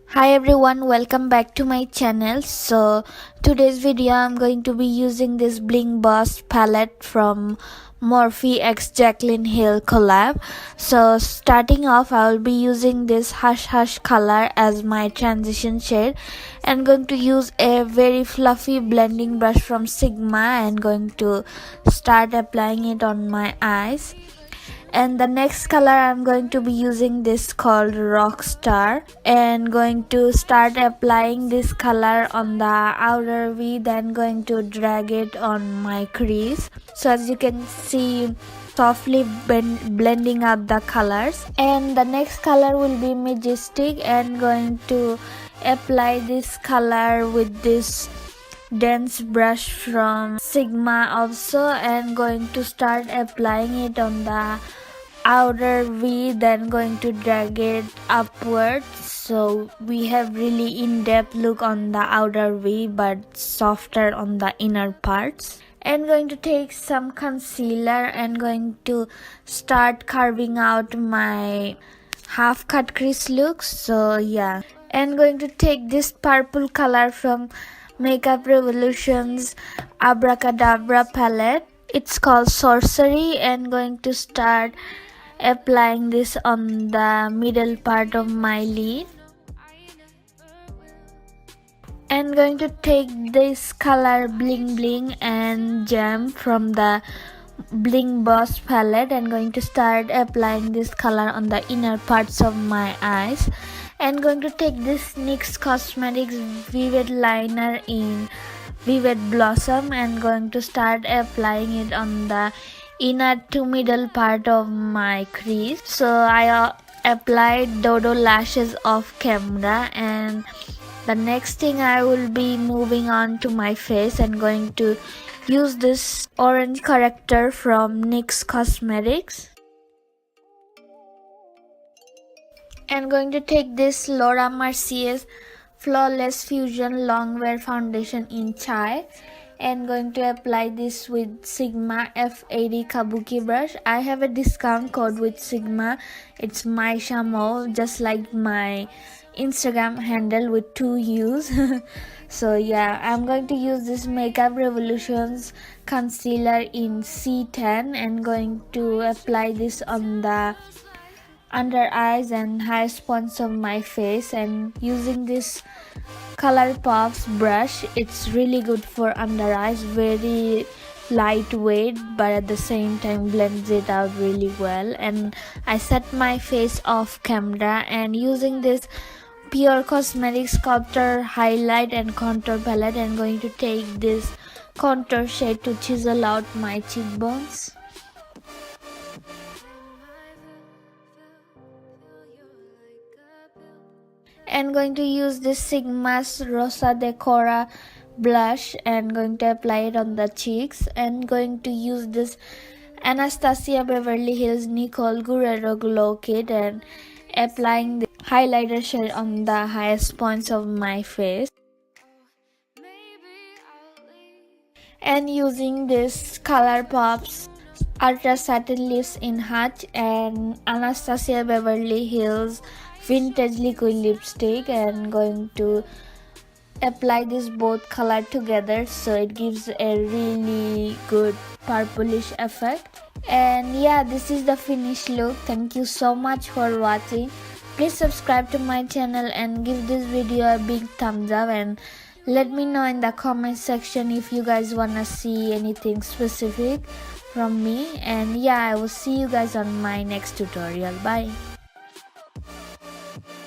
Hi everyone, welcome back to my channel. So today's video I'm going to be using this Bling Boss palette from Morphe x Jaclynhill collab. So starting off, I will be using this Hush color as my transition shade and going to use a very fluffy blending brush from Sigma and going to start applying it on my eyes. And the next color I'm going to be using this called Rockstar and going to start applying this color on the outer V, then going to drag it on my crease. So as you can see, softly blending out the colors. And the next color will be Majestic and going to apply this color with this dense brush from Sigma also and going to start applying it on the outer V, then going to drag it upwards, so we have really in-depth look on the outer V but softer on the inner parts. And going to take some concealer and going to start carving out my half cut crease look. So yeah, and going to take this purple color from Makeup Revolution's Abracadabra palette. It's called Sorcery and going to start applying this on the middle part of my lid. And going to take this color Bling and Gem from the Bling Boss palette and going to start applying this color on the inner parts of my eyes. And going to take this NYX Cosmetics Vivid Liner in Vivid Blossom and going to start applying it on the inner to middle part of my crease. So I applied dodolashes off camera, and the next thing I will be moving on to my face and going to use this orange corrector from NYX Cosmetics. And going to take this Laura Mercier's Flawless Fusion Longwear Foundation in Chai and going to apply this with Sigma F80 Kabuki brush. I have a discount code with Sigma. It's maishamouu, just like my Instagram handle with 2 U's. So yeah, I'm going to use this Makeup Revolution's concealer in C10 and going to apply this on the under eyes and highest points of my face, and using this ColourPop's brush. It's really good for under eyes, very lightweight but at the same time blends it out really well. And I set my face off camera and using this purcosmetics sculptor highlight and contour palette and going to take this contour shade to chisel out my cheekbones. And going to use this Sigma's Rosa de Cora blush and going to apply it on the cheeks, and going to use this Anastasiabeverlyhills Nicoleguerriero glow kit and applying the highlighter shade on the highest points of my face. And using this ColourPop's Ultra Satin Lips in Hutch and Anastasiabeverlyhills Vintage Liquid Lipstick and going to apply this both color together so it gives a really good purplish effect. And yeah, this is the finished look. Thank you so much for watching. Please subscribe to my channel and give this video a big thumbs up, and let me know in the comment section if you guys wanna see anything specific from me. And yeah, I will see you guys on my next tutorial. Bye.